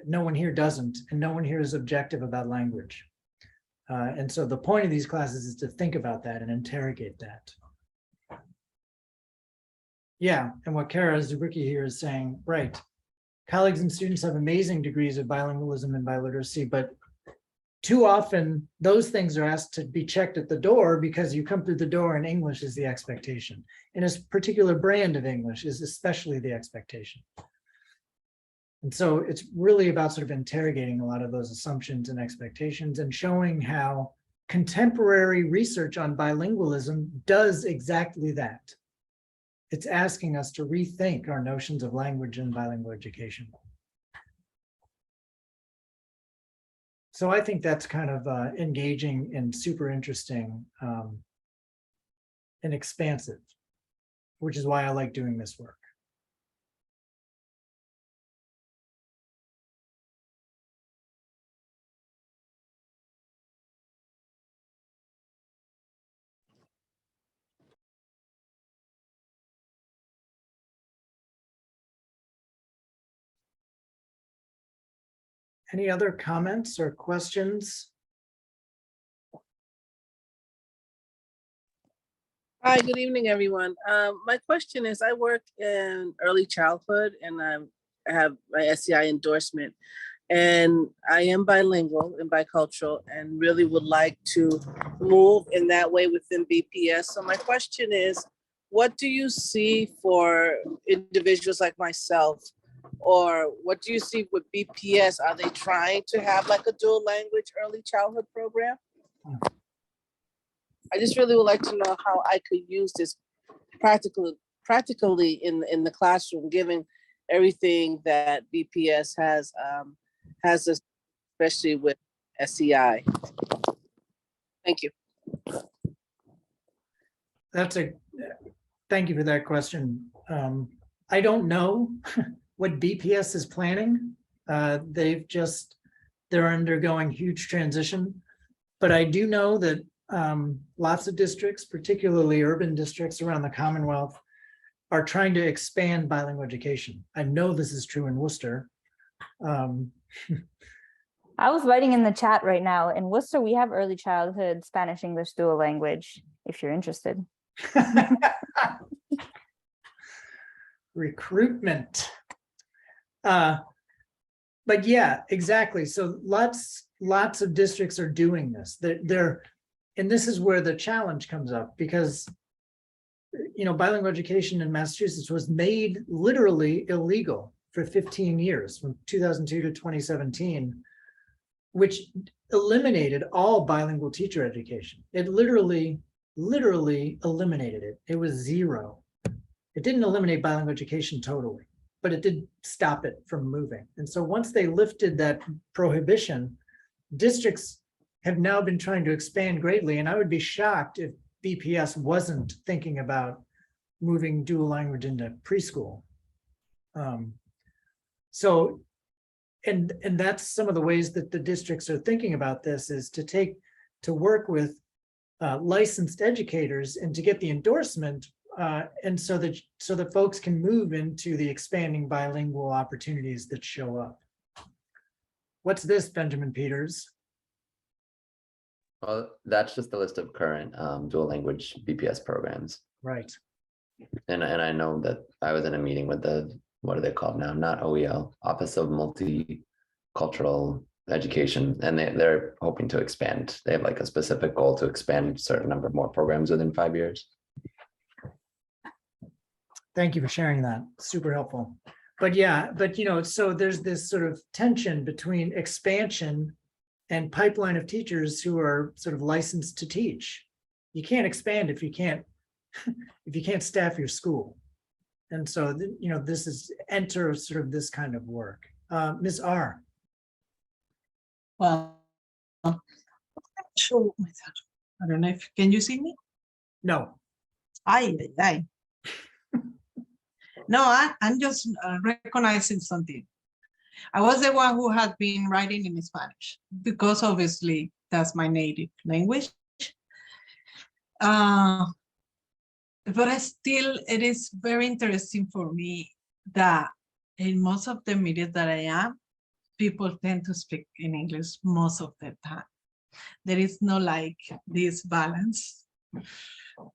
no one here doesn't, and no one here is objective about language. And so the point of these classes is to think about that and interrogate that. Yeah, and what Kara Zubricki here is saying, right. Colleagues and students have amazing degrees of bilingualism and biliteracy, but too often those things are asked to be checked at the door because you come through the door and English is the expectation. And a particular brand of English is especially the expectation. And so it's really about sort of interrogating a lot of those assumptions and expectations and showing how contemporary research on bilingualism does exactly that. It's asking us to rethink our notions of language and bilingual education. So I think that's kind of engaging and super interesting and expansive, which is why I like doing this work. Any other comments or questions? Hi, good evening, everyone. My question is, I work in early childhood and I have my SCI endorsement, and I am bilingual and bicultural and really would like to move in that way within BPS. So my question is, what do you see for individuals like myself? Or what do you see with BPS? Are they trying to have like a dual language early childhood program? I just really would like to know how I could use this practically in the classroom, given everything that BPS has, especially with SEI. Thank you. Thank you for that question. I don't know what BPS is planning. They're undergoing huge transition, but I do know that lots of districts, particularly urban districts around the Commonwealth, are trying to expand bilingual education. I know this is true in Worcester. I was writing in the chat right now. In Worcester, we have early childhood Spanish English dual language, if you're interested. Recruitment. But yeah, exactly. So lots of districts are doing this. And this is where the challenge comes up, because bilingual education in Massachusetts was made literally illegal for 15 years, from 2002 to 2017, which eliminated all bilingual teacher education. It literally eliminated it. It was zero. It didn't eliminate bilingual education totally, but it did stop it from moving. And so once they lifted that prohibition, districts have now been trying to expand greatly. And I would be shocked if BPS wasn't thinking about moving dual language into preschool. And that's some of the ways that the districts are thinking about this, is to work with licensed educators and to get the endorsement, and so that folks can move into the expanding bilingual opportunities that show up. What's this, Benjamin Peters? Well, that's just a list of current dual language BPS programs. Right. And I know that I was in a meeting with the, what are they called now? Not OEL, Office of Multicultural Education, and they're hoping to expand. They have like a specific goal to expand a certain number more programs within 5 years. Thank you for sharing that. Super helpful. But yeah, but so there's this sort of tension between expansion and pipeline of teachers who are sort of licensed to teach. You can't expand if you can't staff your school. And so, this is enter sort of this kind of work. Ms. R. Well, show myself. I don't know if, can you see me? No. Aye. No, I'm just recognizing something. I was the one who had been writing in Spanish because obviously that's my native language. But it is very interesting for me that in most of the media that I am, people tend to speak in English most of the time. There is no like this balance.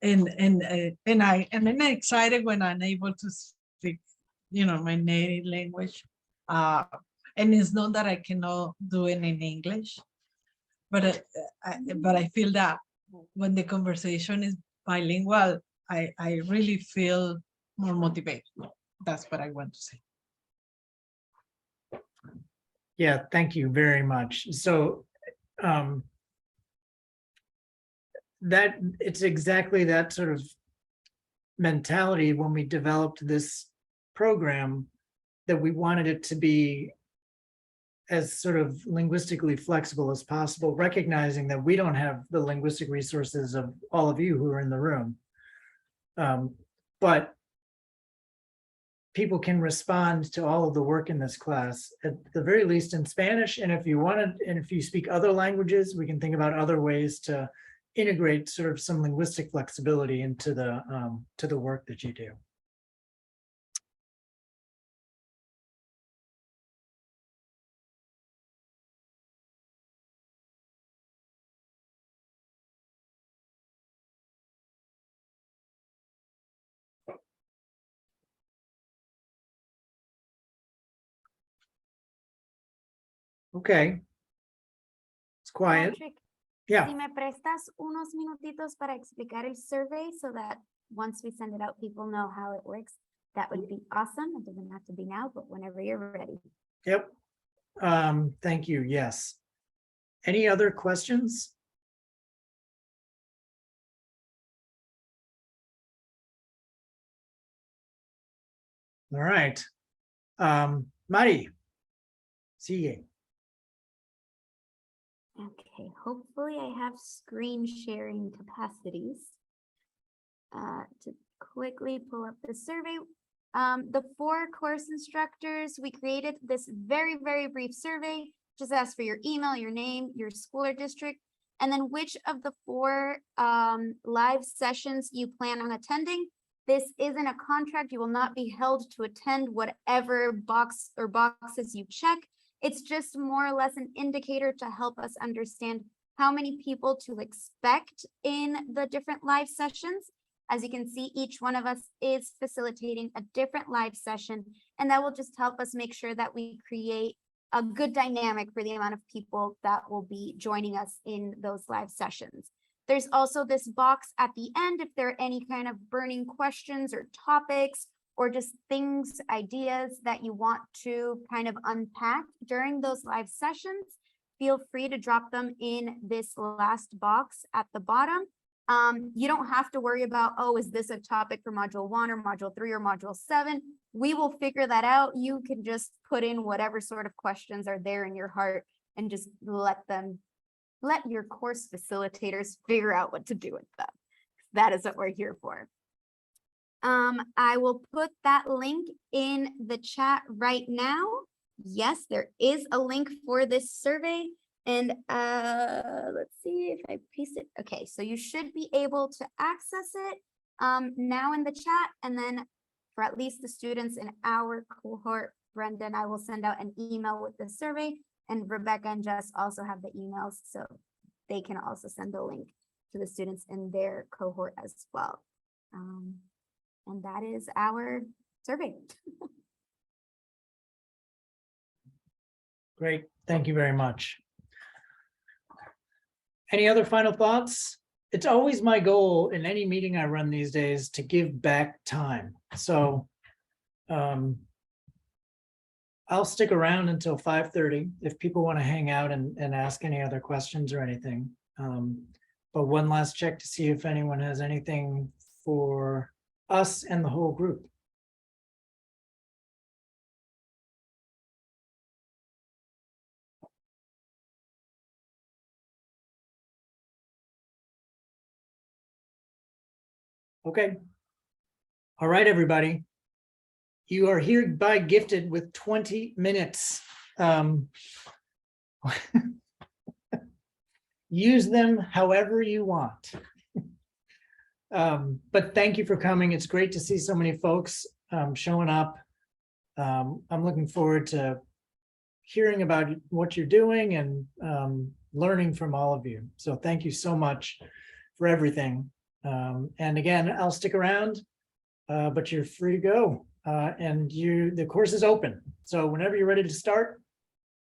And I'm excited when I'm able to speak, my native language. And it's not that I cannot do it in English, but I feel that when the conversation is bilingual, I really feel more motivated. That's what I want to say. Yeah, thank you very much. So that it's exactly that sort of mentality when we developed this program, that we wanted it to be as sort of linguistically flexible as possible, recognizing that we don't have the linguistic resources of all of you who are in the room. But people can respond to all of the work in this class, at the very least in Spanish. And if you speak other languages, we can think about other ways to integrate sort of some linguistic flexibility into the work that you do. Okay. It's quiet. Patrick, Yeah. si me prestas unos minutitos para explicar el survey so that once we send it out, people know how it works, that would be awesome. It doesn't have to be now, but whenever you're ready. Yep. Thank you. Yes. Any other questions? All right. Mari, sigue. Okay, hopefully I have screen sharing capacities to quickly pull up the survey. The 4 course instructors, we created this very, very brief survey. Just ask for your email, your name, your school or district, and then which of the 4 live sessions you plan on attending. This isn't a contract. You will not be held to attend whatever box or boxes you check. It's just more or less an indicator to help us understand how many people to expect in the different live sessions. As you can see, each one of us is facilitating a different live session, and that will just help us make sure that we create a good dynamic for the amount of people that will be joining us in those live sessions. There's also this box at the end if there are any kind of burning questions or topics or just things, ideas that you want to kind of unpack during those live sessions. Feel free to drop them in this last box at the bottom. You don't have to worry about, oh, is this a topic for module 1 or module 3 or module 7? We will figure that out. You can just put in whatever sort of questions are there in your heart and just let your course facilitators figure out what to do with them. That is what we're here for. I will put that link in the chat right now. Yes, there is a link for this survey. And let's see if I paste it. Okay, so you should be able to access it now in the chat. And then for at least the students in our cohort, Brenda and I will send out an email with the survey And Rebecca and Jess also have the emails, so they can also send the link to the students in their cohort as well. And that is our survey. Great, thank you very much. Any other final thoughts? It's always my goal in any meeting I run these days to give back time. So I'll stick around until 5:30 if people want to hang out and ask any other questions or anything. But one last check to see if anyone has anything for us and the whole group. Okay. All right, everybody. You are hereby gifted with 20 minutes. Use them however you want. But thank you for coming. It's great to see so many folks showing up. I'm looking forward to hearing about what you're doing and learning from all of you. So thank you so much for everything. And again, I'll stick around, but you're free to go. And the course is open. So whenever you're ready to start,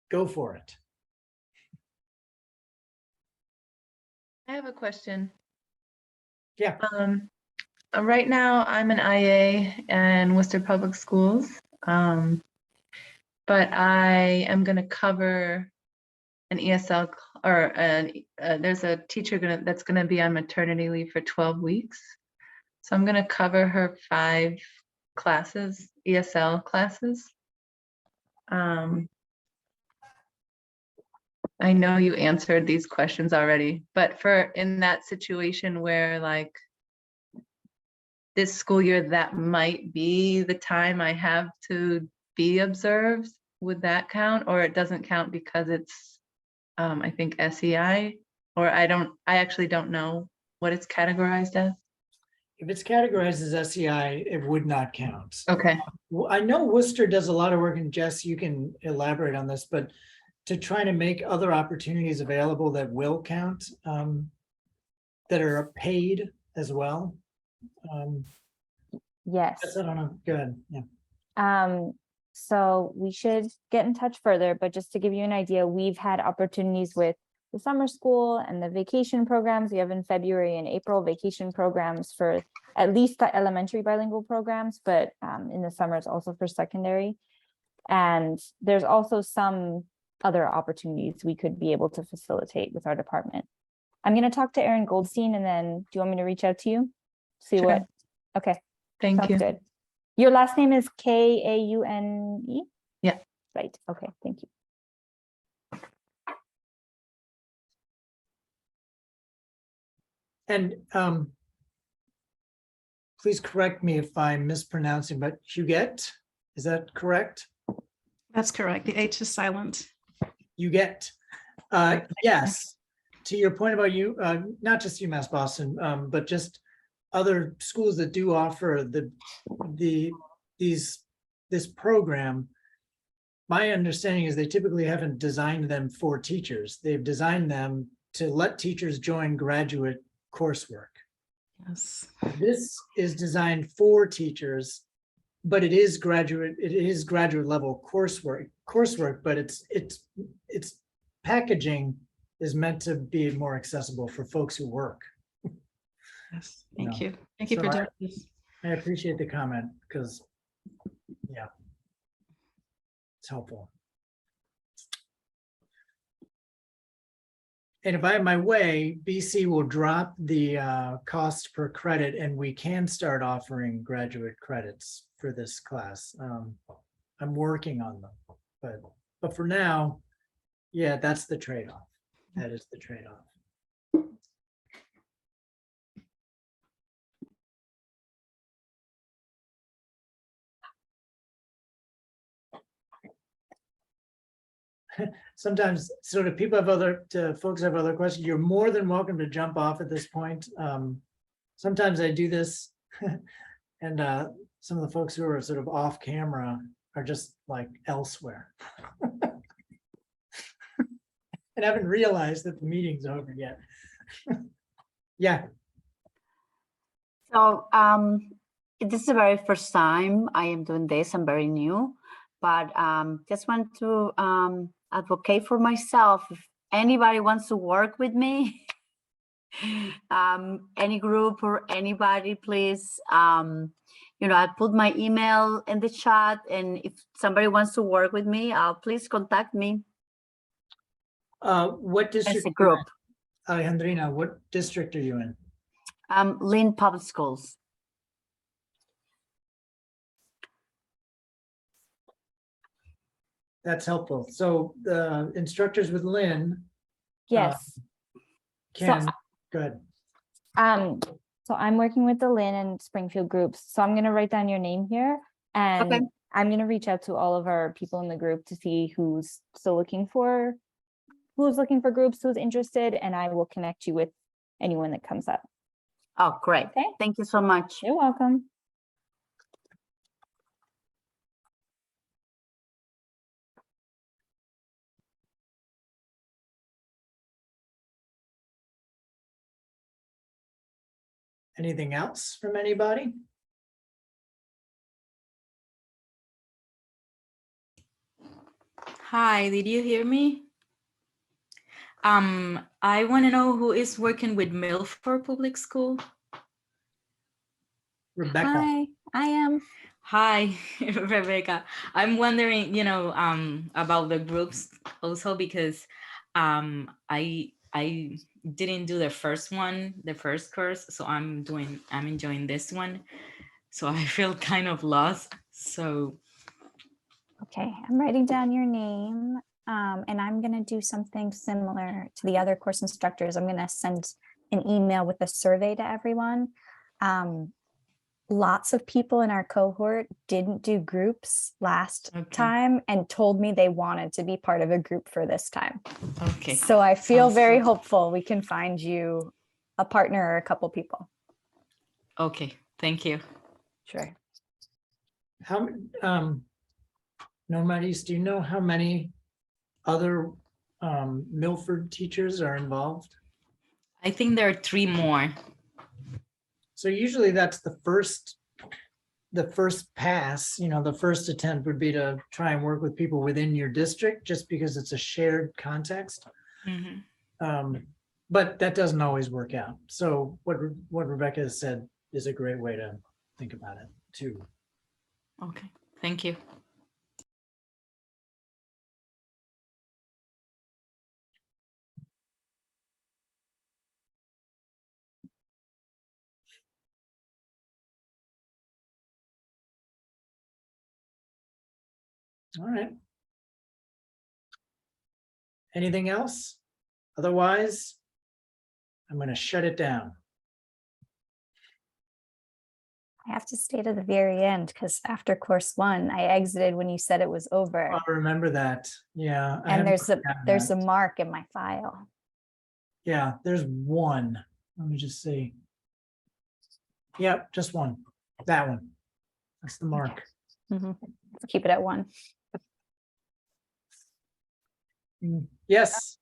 go for it. I have a question. Yeah. Right now I'm an IA in Worcester Public Schools, but I am going to cover an ESL or there's a teacher that's going to be on maternity leave for 12 weeks. So I'm going to cover her 5 classes, ESL classes. I know you answered these questions already, but in that situation where like this school year, that might be the time I have to be observed, would that count? Or it doesn't count because it's, I think SEI, or I actually don't know what it's categorized as. If it's categorized as SEI, it would not count. Okay. Well, I know Worcester does a lot of work, and Jess, you can elaborate on this, but to try to make other opportunities available that will count, that are paid as well. Yes. I don't know. Good. Yeah. So we should get in touch further, but just to give you an idea, we've had opportunities with the summer school and the vacation programs. We have in February and April vacation programs for at least the elementary bilingual programs, but in the summers also for secondary. And there's also some other opportunities we could be able to facilitate with our department. I'm going to talk to Erin Goldstein, and then do you want me to reach out to you? See Sure. what? Okay. Thank Sounds you. good. Your last name is Kaune? Yeah. Right. Okay. Thank you. And please correct me if I'm mispronouncing, but Huguette, is that correct? That's correct. The H is silent. Huguette. Yes. To your point about you, not just UMass Boston, but just other schools that do offer this program. My understanding is they typically haven't designed them for teachers. They've designed them to let teachers join graduate coursework. Yes. This is designed for teachers, but it is graduate level coursework, but its packaging is meant to be more accessible for folks who work. Yes. Thank you. Thank So you for doing this. I appreciate the comment because, yeah, it's helpful. And if I have my way, BC will drop the cost per credit, and we can start offering graduate credits for this class. I'm working on them, but for now, yeah, that's the trade-off. That is the trade-off. Sometimes, so if people have folks have other questions, you're more than welcome to jump off at this point. Sometimes I do this and some of the folks who are sort of off camera are just like elsewhere. and haven't realized that the meeting's over yet. Yeah, So this is the very first time I am doing this. I'm very new, but just want to advocate for myself. If anybody wants to work with me, any group or anybody, please, you know, I put my email in the chat, and if somebody wants to work with me, please contact me what as district? a group. Alejandrina, what district are you in? Lynn Public Schools. That's helpful. So the instructors with Lynn Yes. can, go ahead. So I'm working with the Lynn and Springfield groups. So I'm gonna write down your name here, and Okay. I'm gonna reach out to all of our people in the group to see who's looking for groups, who's interested, and I will connect you with anyone that comes up. Oh, great. Okay. Thank you so much. You're welcome. Anything else from anybody? Hi, did you hear me? I want to know who is working with Milford Public School. Rebecca. Hi, I am. Hi, Rebecca. I'm wondering, about the groups also because I didn't do the first one, the first course, so I'm enjoying this one. So I feel kind of lost. So Okay, I'm writing down your name, and I'm gonna do something similar to the other course instructors. I'm gonna send an email with a survey to everyone. Lots of people in our cohort didn't do groups last time and told me they wanted to be part of a group for this time. Okay. So I feel Sounds very good. hopeful we can find you a partner or a couple people. Okay, thank you. Sure. How, Maurice, do you know how many other Milford teachers are involved? I think there are 3 more. So usually that's the first pass, the first attempt would be to try and work with people within your district, just because it's a shared context. Mhm. But that doesn't always work out. So what Rebecca has said is a great way to think about it too. Okay, thank you. All right. Anything else? Otherwise, I'm going to shut it down. I have to stay to the very end because after course 1, I exited when you said it was over. I remember that. Yeah. I And haven't there's forgotten a that. mark in my file. Yeah, there's one. Let me just see. Yep, just one. That one. That's the mark. Let's keep it at 1. Yes.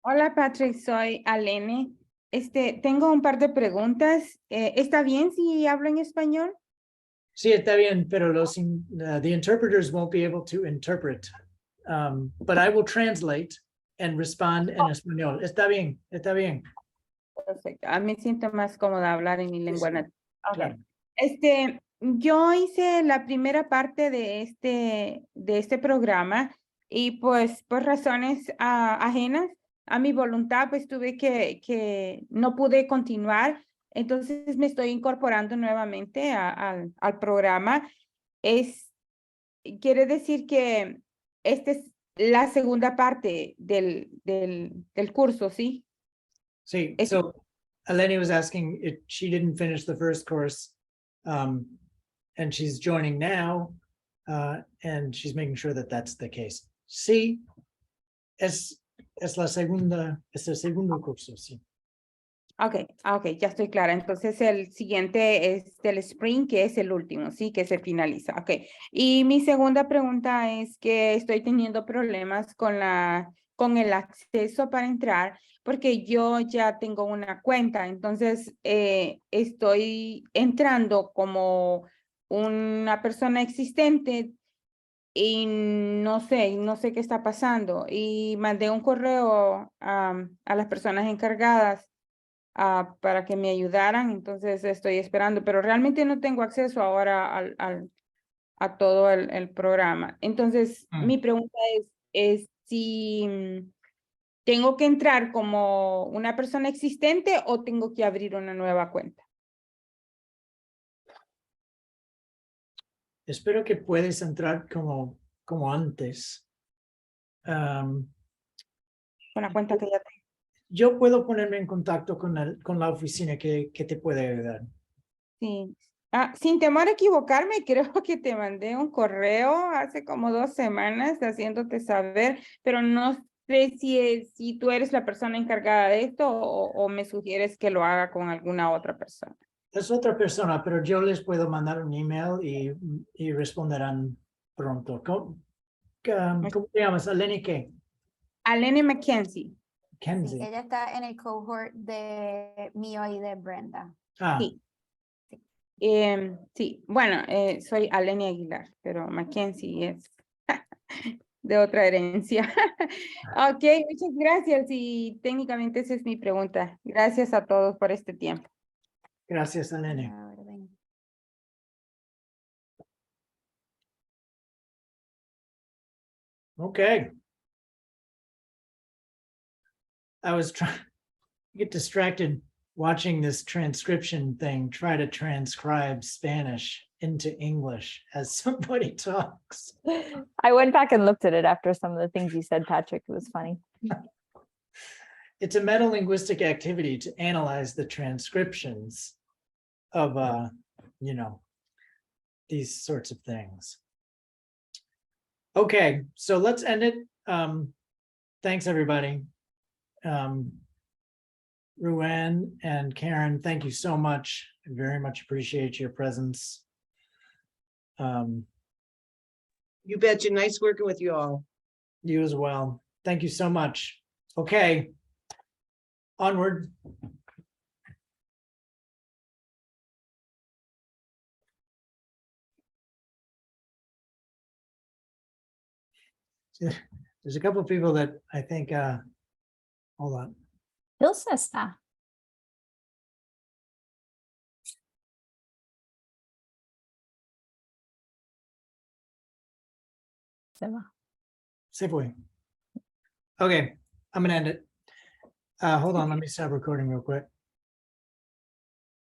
Hola Patrick, soy Alene. Tengo un par de preguntas. ¿Está bien si hablo en español? Sí, está bien, pero the interpreters won't be able to interpret. But I will translate and respond en español. Está bien, está bien. Perfecto. A mí me siento más cómoda hablar en mi lengua nativa. Claro. Yo hice la primera parte de este programa y pues por razones ajenas a mi voluntad, pues tuve que no pude continuar. Entonces me estoy incorporando nuevamente al programa. Quiere decir que esta es la segunda parte del curso, ¿sí? Sí, so Eleni was asking if she didn't finish the first course, and she's joining now, and she's making sure that that's the case. Sí, es el segundo curso, sí. Ok, ya estoy clara. Entonces el siguiente es del Spring, que es el último, ¿sí? Que se finaliza. Ok. Y mi segunda pregunta es que estoy teniendo problemas con la con el acceso para entrar, porque yo ya tengo una cuenta, entonces estoy entrando como una persona existente y no sé qué está pasando. Y mandé un correo a las personas encargadas para que me ayudaran, entonces estoy esperando, pero realmente no tengo acceso ahora a todo el programa. Entonces, mi pregunta es si tengo que entrar como una persona existente o tengo que abrir una nueva cuenta. Espero que puedes entrar como antes. Con la cuenta que ya tengo. Yo puedo ponerme en contacto con la oficina que te puede ayudar. Sí. Sin temor a equivocarme, creo que te mandé un correo hace como 2 semanas haciéndote saber, pero no sé si tú eres la persona encargada de esto o me sugieres que lo haga con alguna otra persona. Es otra persona, pero yo les puedo mandar un email y responderán pronto. ¿Cómo te llamas? ¿Aleni qué? Alene McKenzie. Sí, Kenzie. ella está en el cohort de mío y de Brenda. Sí. Sí, bueno, soy Aleni Aguilar, pero Mackenzie es de otra herencia. Ok, muchas gracias y técnicamente esa es mi pregunta. Gracias a todos por este tiempo. Gracias, Aleni. Okay. I was trying to get distracted watching this transcription thing, try to transcribe Spanish into English as somebody talks. I went back and looked at it after some of the things you said, Patrick. It was funny. It's a meta-linguistic activity to analyze the transcriptions of, these sorts of things. Okay, so let's end it. Thanks, everybody. Ruan and Karen, thank you so much. I very much appreciate your presence. You betcha. Nice working with you all. You as well. Thank you so much. Okay. Onward. There's a couple of people that I think, hold on. Ilse está. Se va. Se fue. Okay, I'm gonna end it. Hold on, let me stop recording real quick.